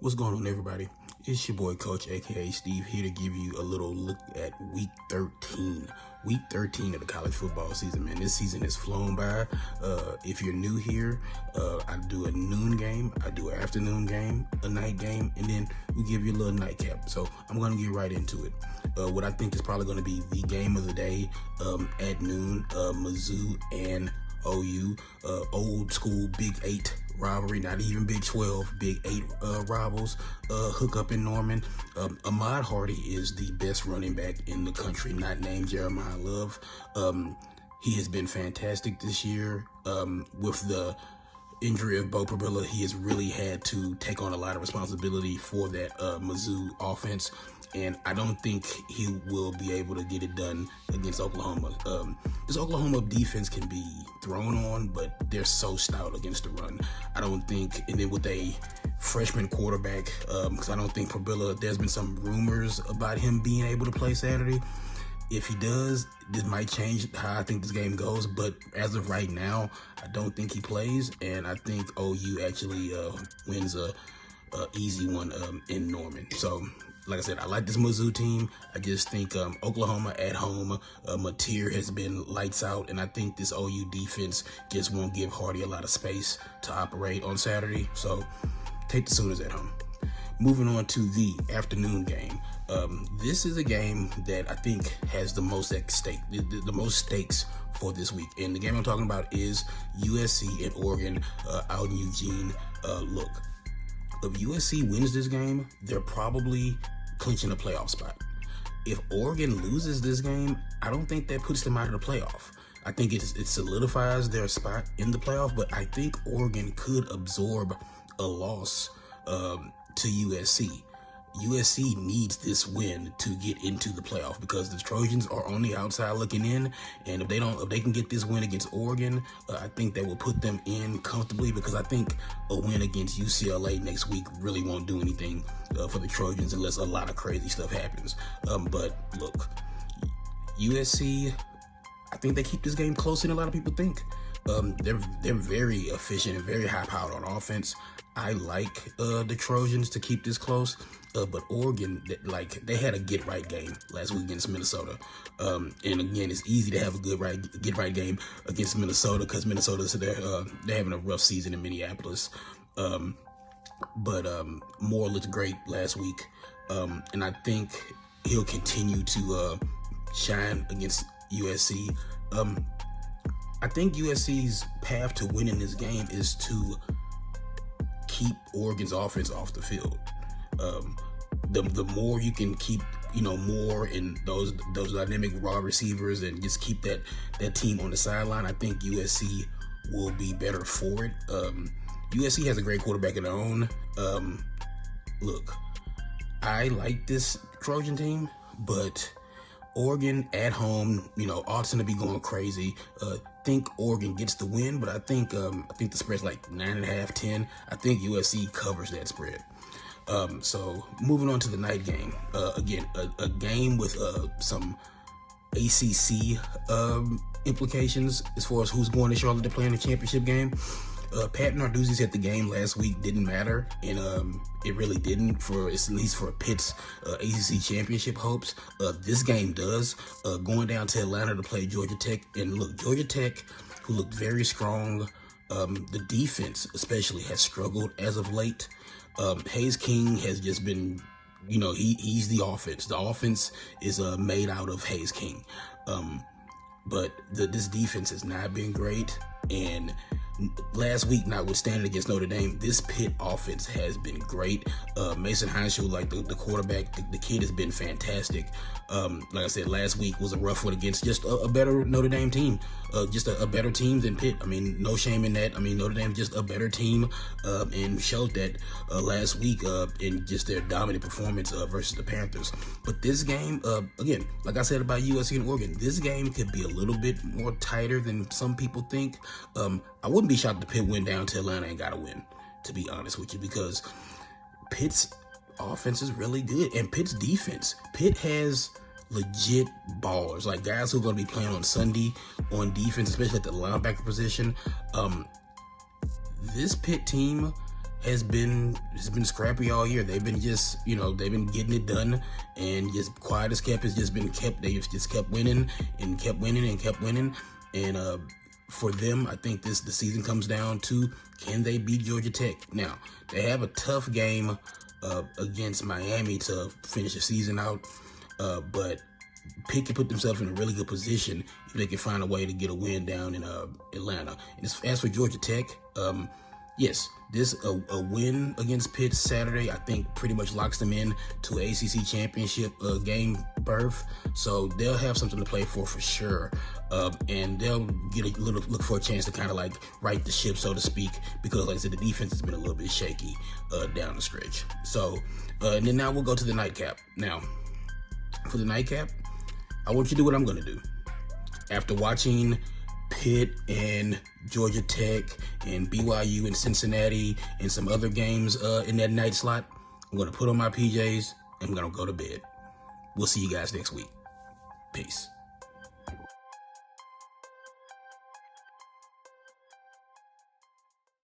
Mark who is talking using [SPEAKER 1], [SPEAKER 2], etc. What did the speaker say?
[SPEAKER 1] What's going on, everybody? It's your boy Coach, aka Steve, here to give you a little look at week 13. Week 13 of the college football season, man. This season has flown by. If you're new here, I do a noon game, I do an afternoon game, a night game, and then we give you a little nightcap. So I'm going to get right into it. What I think is probably going to be the game of the day at noon, Mizzou and OU, old school Big 8 rivalry, not even Big 12, Big 8 rivals, hook up in Norman. Ahmad Hardy is the best running back in the country, not named Jeremiah Love. He has been fantastic this year. With the injury of Bo Prabilla, he has really had to take on a lot of responsibility for that Mizzou offense, and I don't think he will be able to get it done against Oklahoma. This Oklahoma defense can be thrown on, but they're so stout against the run. I don't think, and then with a freshman quarterback, because I don't think Prabilla, there's been some rumors about him being able to play Saturday. If he does, this might change how I think this game goes, but as of right now, I don't think he plays, and I think OU actually wins a easy one in Norman. So, like I said, I like this Mizzou team. I just think Oklahoma at home, Mateer has been lights out, and I think this OU defense just won't give Hardy a lot of space to operate on Saturday. So, take the Sooners at home. Moving on to the afternoon game. This is a game that I think has the most at stake, the most stakes for this week. And the game I'm talking about is USC and Oregon out in Eugene. Look, if USC wins this game, they're probably clinching a playoff spot. If Oregon loses this game, I don't think that puts them out of the playoff. I think it solidifies their spot in the playoff, but I think Oregon could absorb a loss to USC. USC needs this win to get into the playoff because the Trojans are on the outside looking in, and if they can get this win against Oregon, I think that will put them in comfortably, because I think a win against UCLA next week really won't do anything for the Trojans unless a lot of crazy stuff happens. But look, USC, I think they keep this game closer than a lot of people think. They're very efficient and very high powered on offense. I like the Trojans to keep this close, but Oregon, they had a get right game last week against Minnesota, and again, it's easy to have a get right game against Minnesota because Minnesota's they're having a rough season in Minneapolis, but Moore looked great last week, and I think he'll continue to shine against USC. I think USC's path to winning this game is to keep Oregon's offense off the field. The more you can keep, Moore and those dynamic raw receivers and just keep that team on the sideline, I think USC will be better for it. USC has a great quarterback of their own. Look, I like this Trojan team, but Oregon at home, ought to be going crazy. Think Oregon gets the win, but I think the spread's like 9.5, 10. I think USC covers that spread. So moving on to the night game. Again, a game with some ACC implications as far as who's going to Charlotte to play in the championship game. Pat Narduzzi said the game last week didn't matter, and it really didn't at least for Pitt's ACC championship hopes. This game does. Going down to Atlanta to play Georgia Tech, and look, Georgia Tech, who looked very strong, the defense especially has struggled as of late. Hayes King has just been, he's the offense. The offense is made out of Hayes King, but this defense has not been great, and last week, notwithstanding against Notre Dame, this Pitt offense has been great. Mason Heinschel, like the quarterback, the kid has been fantastic. Like I said, last week was a rough one against just a better Notre Dame team, just a better team than Pitt. I mean, no shame in that. I mean, Notre Dame just a better team, and showed that last week in just their dominant performance versus the Panthers. But this game, again, like I said about USC and Oregon, this game could be a little bit more tighter than some people think. I wouldn't be shocked if Pitt went down to Atlanta and got a win, to be honest with you, because Pitt's offense is really good, and Pitt's defense. Pitt has legit ballers, like guys who are going to be playing on Sunday on defense, especially at the linebacker position. This Pitt team, has been scrappy all year. They've been just, they've been getting it done, and just quiet as kept. It's just been kept. They've just kept winning and kept winning and kept winning. And for them, I think the season comes down to, can they beat Georgia Tech? Now, they have a tough game against Miami to finish the season out, but Pitt can put themselves in a really good position if they can find a way to get a win down in Atlanta. And as for Georgia Tech, yes, a win against Pitt Saturday, I think, pretty much locks them in to ACC championship game berth. So they'll have something to play for sure, and they'll get a little look for a chance to kind of like right the ship, so to speak, because like I said, the defense has been a little bit shaky down the stretch. So and then now we'll go to the nightcap. Now, for the nightcap, I want you to do what I'm going to do. After watching Pitt and Georgia Tech and BYU and Cincinnati and some other games in that night slot, I'm going to put on my PJs and I'm going to go to bed. We'll see you guys next week. Peace.